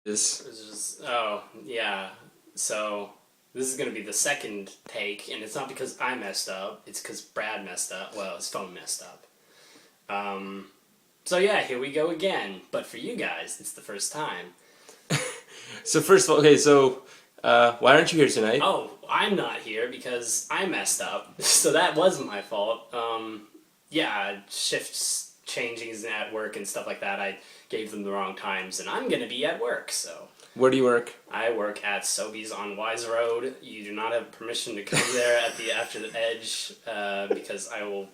It's just, oh, yeah. So, this is going to be the second take, and it's not because I messed up, it's because Brad messed up. Well, his phone messed up. So yeah, here we go again. But for you guys, it's the first time. So first of all, okay, so why aren't you here tonight? Oh, I'm not here because I messed up. So that was my fault. Yeah, shifts changing at work and stuff like that. I gave them the wrong times, and I'm going to be at work, so... Where do you work? I work at Sobeys on Wise Road. You do not have permission to come there after the edge, because I will...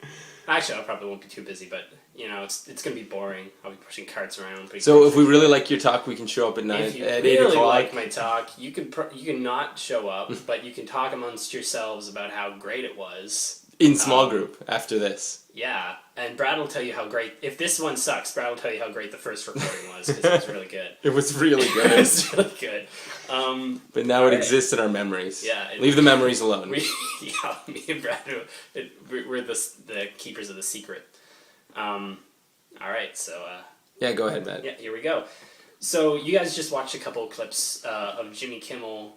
Actually, I probably won't be too busy, but, you know, it's going to be boring. I'll be pushing carts around. So if we really like your talk, we can show up at 8 o'clock? If you really like my talk, you can not show up, but you can talk amongst yourselves about how great it was. In small group, after this. Yeah, and Brad will tell you how great... If this one sucks, Brad will tell you how great the first recording was, because it was really good. It was really good. It was really good. But now it exists in our memories. Yeah. Leave the memories alone. Me and Brad, we're the keepers of the secret. Alright, so... yeah, go ahead, Matt. Yeah, here we go. So, you guys just watched a couple of clips of Jimmy Kimmel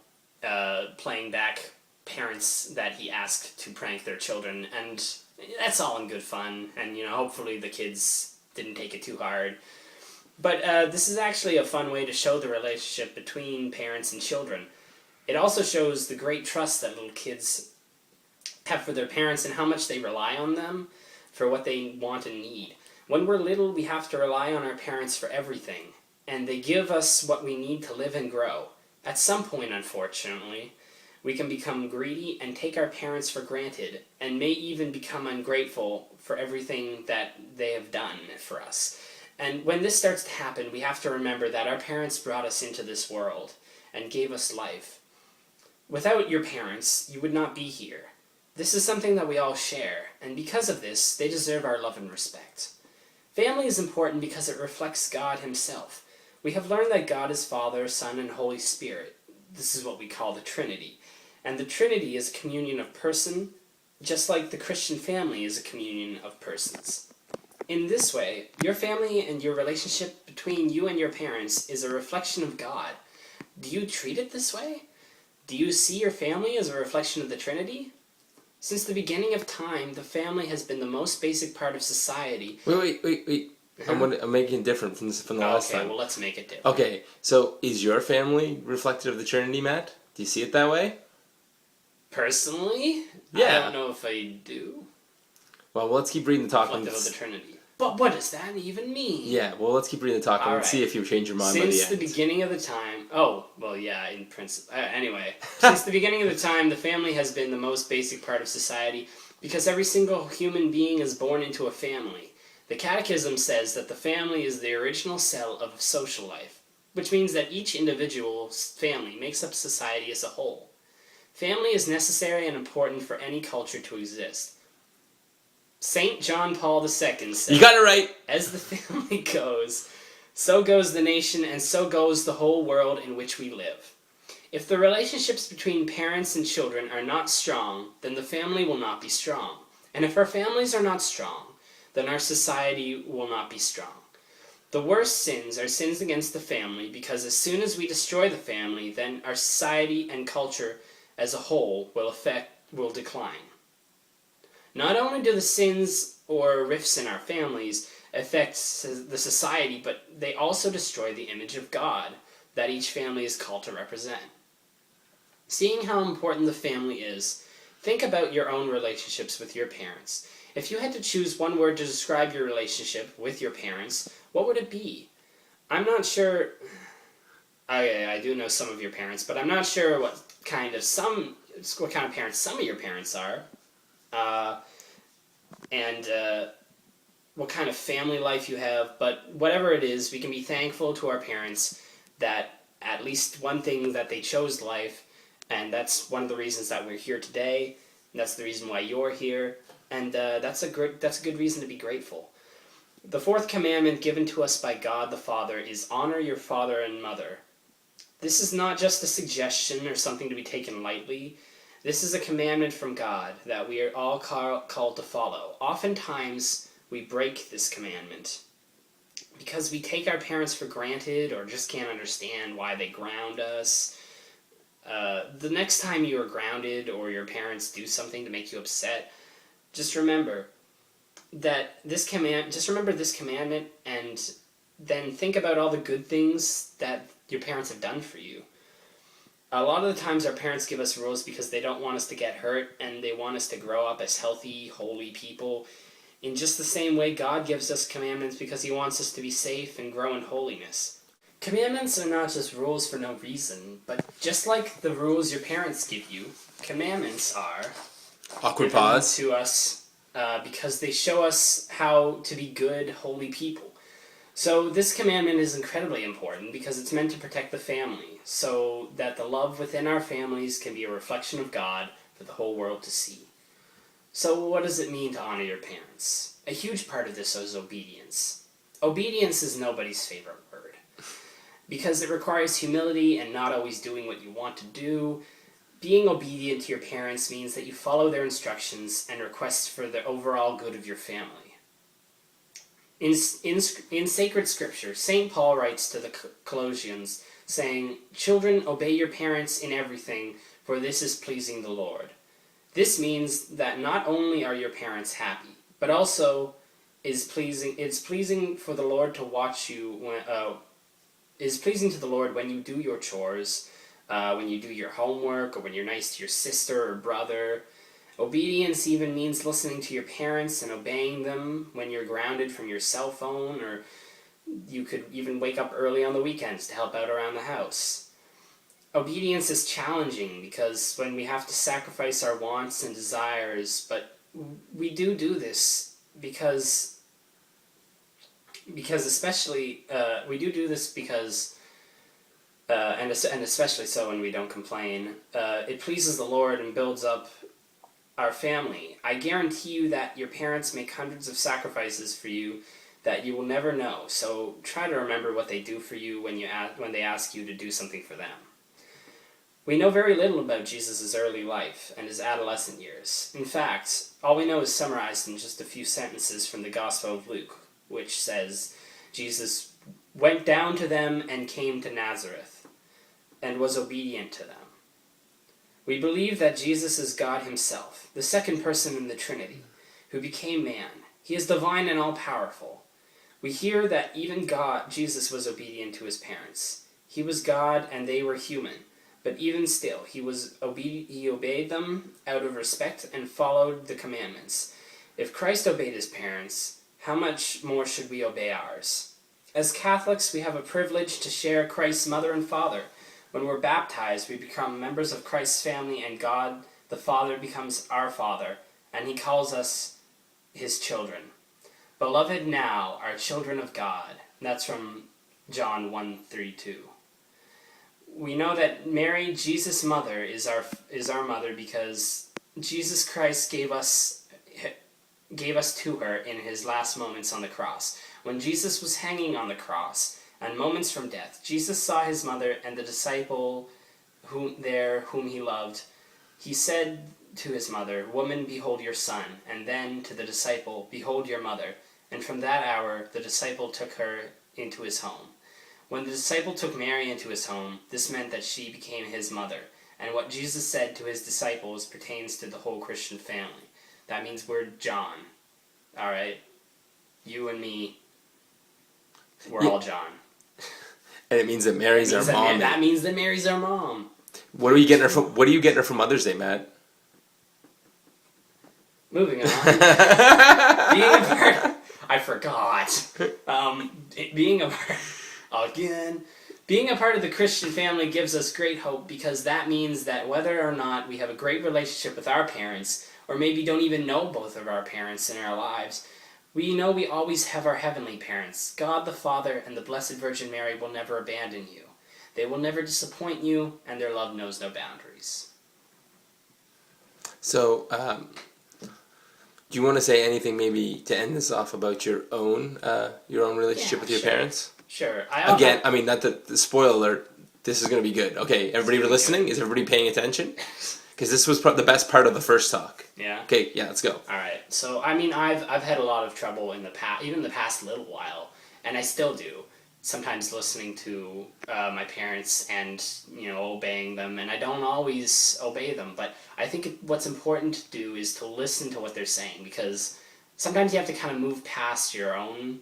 playing back parents that he asked to prank their children, and that's all in good fun, and, you know, hopefully the kids didn't take it too hard. But this is actually a fun way to show the relationship between parents and children. It also shows the great trust that little kids have for their parents and how much they rely on them for what they want and need. When we're little, we have to rely on our parents for everything, and they give us what we need to live and grow. At some point, unfortunately, we can become greedy and take our parents for granted, and may even become ungrateful for everything that they have done for us. And when this starts to happen, we have to remember that our parents brought us into this world and gave us life. Without your parents, you would not be here. This is something that we all share, and because of this, they deserve our love and respect. Family is important because it reflects God himself. We have learned that God is Father, Son, and Holy Spirit. This is what we call the Trinity. And the Trinity is a communion of person, just like the Christian family is a communion of persons. In this way, your family and your relationship between you and your parents is a reflection of God. Do you treat it this way? Do you see your family as a reflection of the Trinity? Since the beginning of time, the family has been the most basic part of society. Wait. I'm making it different from the last time. Okay, well, let's make it different. Okay, so is your family reflective of the Trinity, Matt? Do you see it that way? Personally? Yeah. I don't know if I do. Well, let's keep reading the talk. Reflective of the Trinity. But what does that even mean? Yeah, well, let's keep reading the talk and see if you change your mind by the end. Since the beginning of the time... Oh, well, yeah, in principle... anyway, since the beginning of the time, the family has been the most basic part of society because every single human being is born into a family. The Catechism says that the family is the original cell of social life, which means that each individual's family makes up society as a whole. Family is necessary and important for any culture to exist. St. John Paul II said, "You got it right! As the family goes, so goes the nation, and so goes the whole world in which we live. If the relationships between parents and children are not strong, then the family will not be strong. And if our families are not strong, then our society will not be strong. The worst sins are sins against the family, because as soon as we destroy the family, then our society and culture as a whole will decline. Not only do the sins or rifts in our families affect the society, but they also destroy the image of God that each family is called to represent. Seeing how important the family is, think about your own relationships with your parents. If you had to choose one word to describe your relationship with your parents, what would it be? I'm not sure... I do know some of your parents, but I'm not sure what kind of parents some of your parents are. And what kind of family life you have, but whatever it is, we can be thankful to our parents that at least one thing that they chose life, and that's one of the reasons that we're here today, and that's the reason why you're here, and that's a good reason to be grateful. The fourth commandment given to us by God the Father is honor your father and mother. This is not just a suggestion or something to be taken lightly. This is a commandment from God that we are all called to follow. Oftentimes, we break this commandment. because we take our parents for granted or just can't understand why they ground us. The next time you are grounded or your parents do something to make you upset, just remember this commandment, and then think about all the good things that your parents have done for you. A lot of the times our parents give us rules because they don't want us to get hurt and they want us to grow up as healthy, holy people. In just the same way, God gives us commandments because he wants us to be safe and grow in holiness. Commandments are not just rules for no reason, but just like the rules your parents give you, commandments are Awkward given pause. to us because they show us how to be good, holy people. So this commandment is incredibly important because it's meant to protect the family, so that the love within our families can be a reflection of God for the whole world to see. So what does it mean to honor your parents? A huge part of this is obedience. Obedience is nobody's favorite word, because it requires humility and not always doing what you want to do. Being obedient to your parents means that you follow their instructions and requests for the overall good of your family. In sacred scripture, St. Paul writes to the Colossians, saying, "Children, obey your parents in everything, for this is pleasing the Lord." This means that not only are your parents happy, but also it's pleasing for the Lord to watch you is pleasing to the Lord when you do your chores, when you do your homework, or when you're nice to your sister or brother. Obedience even means listening to your parents and obeying them when you're grounded from your cell phone, or you could even wake up early on the weekends to help out around the house. Obedience is challenging because when we have to sacrifice our wants and desires, but we do this because especially we do this because and especially so when we don't complain, it pleases the Lord and builds up our family. I guarantee you that your parents make hundreds of sacrifices for you that you will never know, so try to remember what they do for you when they ask you to do something for them. We know very little about Jesus' early life and his adolescent years. In fact, all we know is summarized in just a few sentences from the Gospel of Luke, which says, Jesus went down to them and came to Nazareth, and was obedient to them. We believe that Jesus is God himself, the second person in the Trinity, who became man. He is divine and all-powerful. We hear that even Jesus was obedient to his parents. He was God and they were human, but even still, he obeyed them out of respect and followed the commandments. If Christ obeyed his parents, how much more should we obey ours? As Catholics, we have a privilege to share Christ's mother and father. When we're baptized, we become members of Christ's family, and God, the Father, becomes our Father, and he calls us his children. Beloved now are children of God. That's from John 1:3-2. We know that Mary, Jesus' mother, is our mother because Jesus Christ gave us to her in his last moments on the cross. When Jesus was hanging on the cross, and moments from death, Jesus saw his mother and the disciple whom he loved. He said to his mother, "Woman, behold your son," and then to the disciple, "Behold your mother." And from that hour, the disciple took her into his home. When the disciple took Mary into his home, this meant that she became his mother. And what Jesus said to his disciples pertains to the whole Christian family. That means we're John. All right? You and me, we're all John. And it means that Mary's our mom. That means that Mary's our mom. What are you getting her for Mother's Day, Matt? Moving on. I forgot. Being a part of the Christian family gives us great hope, because that means that whether or not we have a great relationship with our parents, or maybe don't even know both of our parents in our lives, we know we always have our heavenly parents. God the Father and the Blessed Virgin Mary will never abandon you. They will never disappoint you, and their love knows no boundaries. So, do you want to say anything maybe to end this off about your own relationship with your parents? Sure. Again, I mean, not the spoiler alert, this is going to be good. Okay, everybody listening? Is everybody paying attention? Because this was the best part of the first talk. Yeah. Okay, yeah, let's go. All right. So, I mean, I've had a lot of trouble in the past, even the past little while, and I still do. Sometimes listening to my parents and obeying them, and I don't always obey them, but I think what's important to do is to listen to what they're saying, because sometimes you have to kind of move past your own,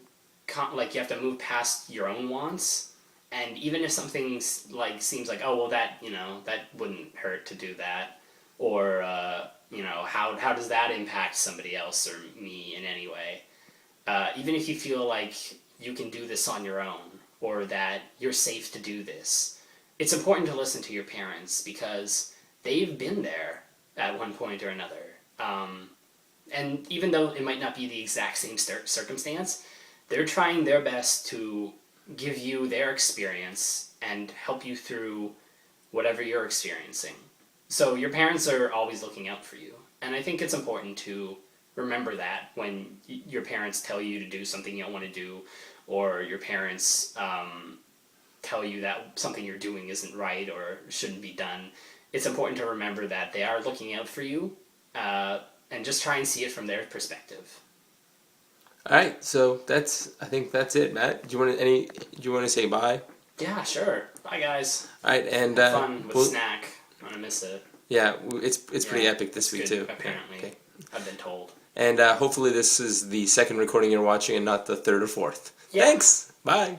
you have to move past your own wants, and even if something seems like, oh well, that that wouldn't hurt to do that, or how does that impact somebody else or me in any way, even if you feel like you can do this on your own, or that you're safe to do this, it's important to listen to your parents, because they've been there at one point or another. And even though it might not be the exact same circumstance, they're trying their best to give you their experience and help you through whatever you're experiencing. So your parents are always looking out for you. And I think it's important to remember that when your parents tell you to do something you don't want to do, or your parents tell you that something you're doing isn't right or shouldn't be done. It's important to remember that they are looking out for you, and just try and see it from their perspective. All right, so I think that's it, Matt. Do you want to say bye? Yeah, sure. Bye, guys. All right, and Have fun with Snack. I'm gonna miss it. Yeah, it's pretty epic this week good, too. Apparently, okay. I've been told. And hopefully this is the second recording you're watching and not the third or fourth. Yeah. Thanks. Bye.